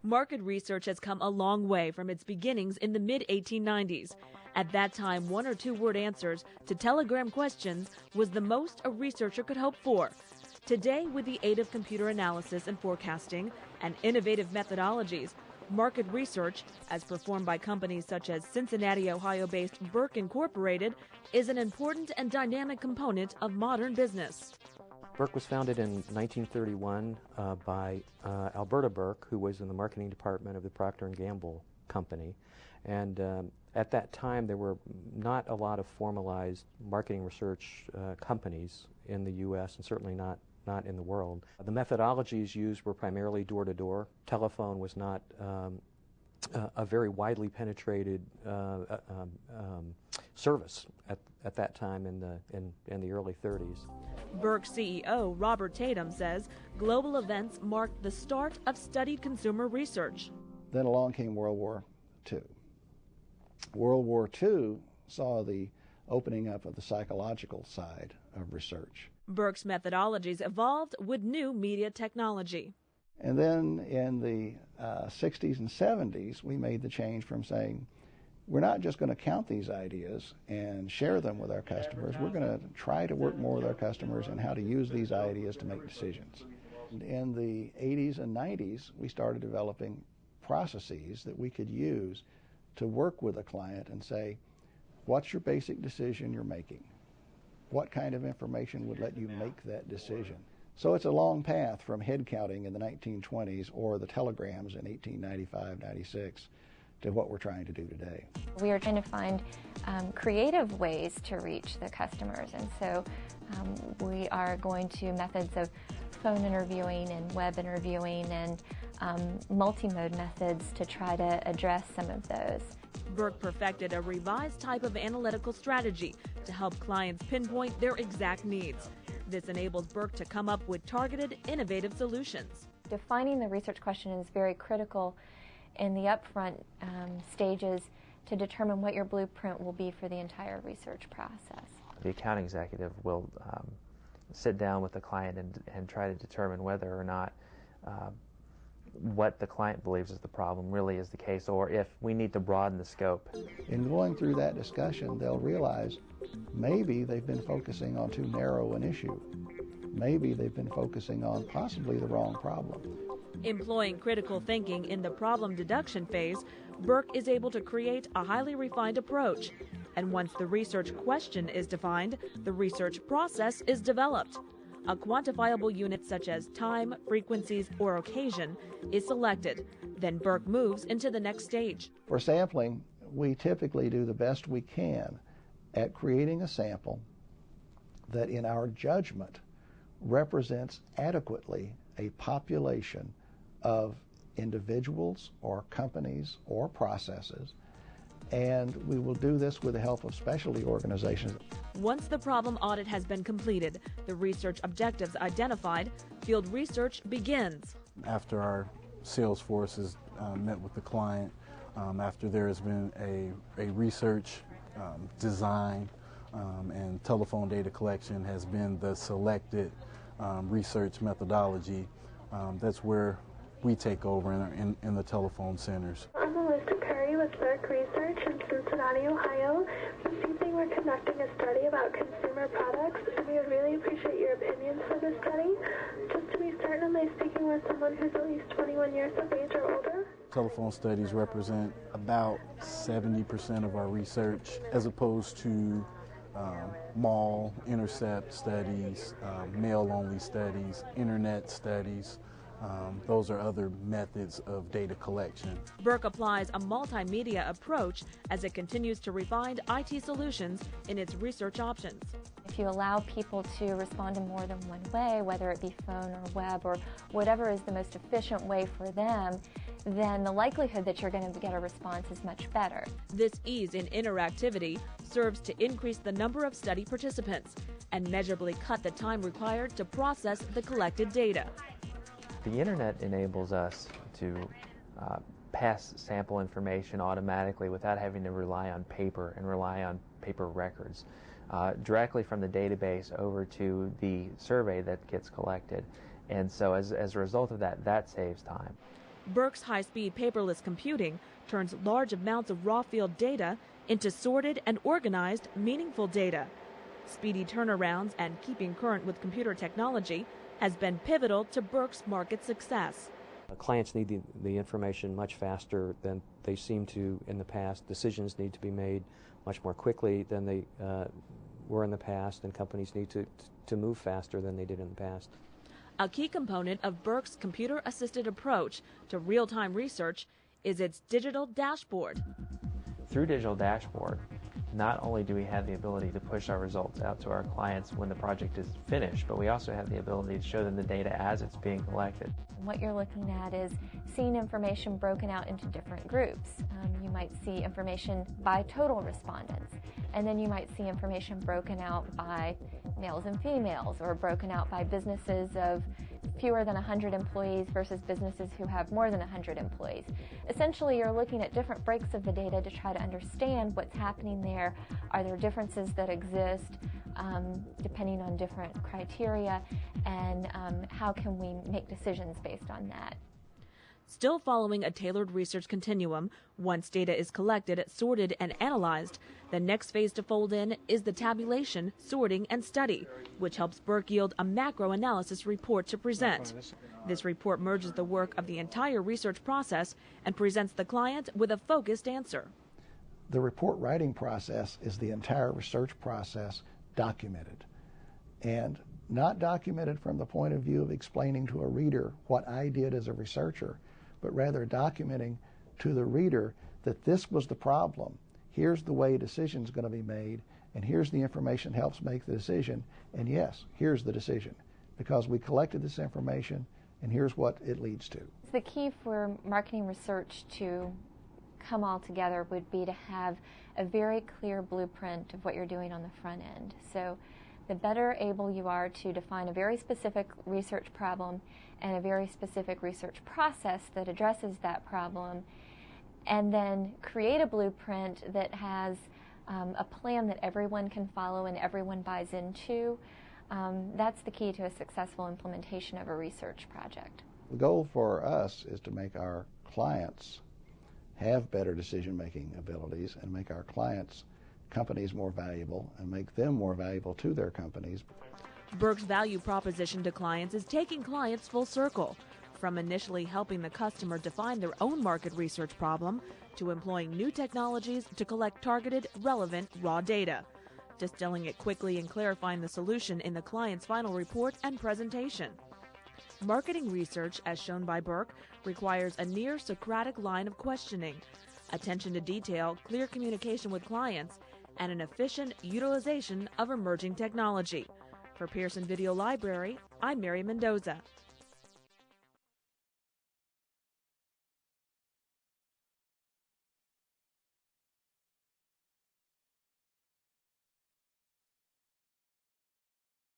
Market research has come a long way from its beginnings in the mid-1890s. At that time, one or two word answers to telegram questions was the most a researcher could hope for. Today, with the aid of computer analysis and forecasting and innovative methodologies, market research, as performed by companies such as Cincinnati, Ohio-based Burke Incorporated, is an important and dynamic component of modern business. Burke was founded in 1931 by Alberta Burke, who was in the marketing department of the Procter & Gamble company. And at that time, there were not a lot of formalized marketing research companies in the U.S. and certainly not in the world. The methodologies used were primarily door-to-door. Telephone was not a very widely penetrated service at that time in the early 30s. Burke CEO Robert Tatum says global events marked the start of studied consumer research. Then along came World War II. World War II saw the opening up of the psychological side of research. Burke's methodologies evolved with new media technology. And then in the 60s and 70s, we made the change from saying, we're not just going to count these ideas and share them with our customers. We're going to try to work more with our customers and how to use these ideas to make decisions. In the 80s and 90s, we started developing processes that we could use to work with a client and say, what's your basic decision you're making? What kind of information would let you make that decision? So it's a long path from head counting in the 1920s or the telegrams in 1895, 96 to what we're trying to do today. We are trying to find creative ways to reach the customers, and so we are going to methods of phone interviewing and web interviewing and multi-mode methods to try to address some of those. Burke perfected a revised type of analytical strategy to help clients pinpoint their exact needs. This enables Burke to come up with targeted, innovative solutions. Defining the research question is very critical in the upfront stages to determine what your blueprint will be for the entire research process. The account executive will sit down with the client and try to determine whether or not what the client believes is the problem really is the case, or if we need to broaden the scope. In going through that discussion, they'll realize maybe they've been focusing on too narrow an issue. Maybe they've been focusing on possibly the wrong problem. Employing critical thinking in the problem deduction phase, Burke is able to create a highly refined approach. And once the research question is defined, the research process is developed. A quantifiable unit such as time, frequencies, or occasion is selected. Then Burke moves into the next stage. For sampling, we typically do the best we can at creating a sample that in our judgment represents adequately a population of individuals or companies or processes, and we will do this with the help of specialty organizations. Once the problem audit has been completed, the research objectives identified, field research begins. After our sales force has met with the client, after there has been a research design and telephone data collection has been the selected research methodology, that's where we take over in the telephone centers. I'm Melissa Curry with Burke Research in Cincinnati, Ohio. This evening we're conducting a study about consumer products, and we would really appreciate your opinions for this study. Just to be certain, am I speaking with someone who's at least 21 years of age or older? Telephone studies represent about 70% of our research, as opposed to mall intercept studies, mail-only studies, internet studies. Those are other methods of data collection. Burke applies a multimedia approach as it continues to refine IT solutions in its research options. If you allow people to respond in more than one way, whether it be phone or web or whatever is the most efficient way for them, then the likelihood that you're going to get a response is much better. This ease in interactivity serves to increase the number of study participants and measurably cut the time required to process the collected data. The internet enables us to pass sample information automatically without having to rely on paper and rely on paper records directly from the database over to the survey that gets collected. And so as a result of that, that saves time. Burke's high-speed paperless computing turns large amounts of raw field data into sorted and organized, meaningful data. Speedy turnarounds and keeping current with computer technology has been pivotal to Burke's market success. Clients need the information much faster than they seem to in the past. Decisions need to be made much more quickly than they were in the past, and companies need to move faster than they did in the past. A key component of Burke's computer-assisted approach to real-time research is its digital dashboard. Through Digital Dashboard, not only do we have the ability to push our results out to our clients when the project is finished, but we also have the ability to show them the data as it's being collected. What you're looking at is seeing information broken out into different groups. You might see information by total respondents, and then you might see information broken out by males and females, or broken out by businesses of fewer than 100 employees versus businesses who have more than 100 employees. Essentially, you're looking at different breaks of the data to try to understand what's happening there. Are there differences that exist depending on different criteria, and how can we make decisions based on that? Still following a tailored research continuum, once data is collected, sorted, and analyzed, the next phase to fold in is the tabulation, sorting, and study, which helps Burke yield a macro-analysis report to present. This report merges the work of the entire research process and presents the client with a focused answer. The report writing process is the entire research process documented, and not documented from the point of view of explaining to a reader what I did as a researcher, but rather documenting to the reader that this was the problem. Here's the way a decision is going to be made, and here's the information that helps make the decision, and yes, here's the decision, because we collected this information, and here's what it leads to. The key for marketing research to come all together would be to have a very clear blueprint of what you're doing on the front end. So the better able you are to define a very specific research problem and a very specific research process that addresses that problem, and then create a blueprint that has a plan that everyone can follow and everyone buys into, that's the key to a successful implementation of a research project. The goal for us is to make our clients have better decision-making abilities and make our clients' companies more valuable and make them more valuable to their companies. Burke's value proposition to clients is taking clients full circle, from initially helping the customer define their own market research problem to employing new technologies to collect targeted, relevant, raw data, distilling it quickly and clarifying the solution in the client's final report and presentation. Marketing research, as shown by Burke, requires a near Socratic line of questioning, attention to detail, clear communication with clients, and an efficient utilization of emerging technology. For Pearson Video Library, I'm Mary Mendoza.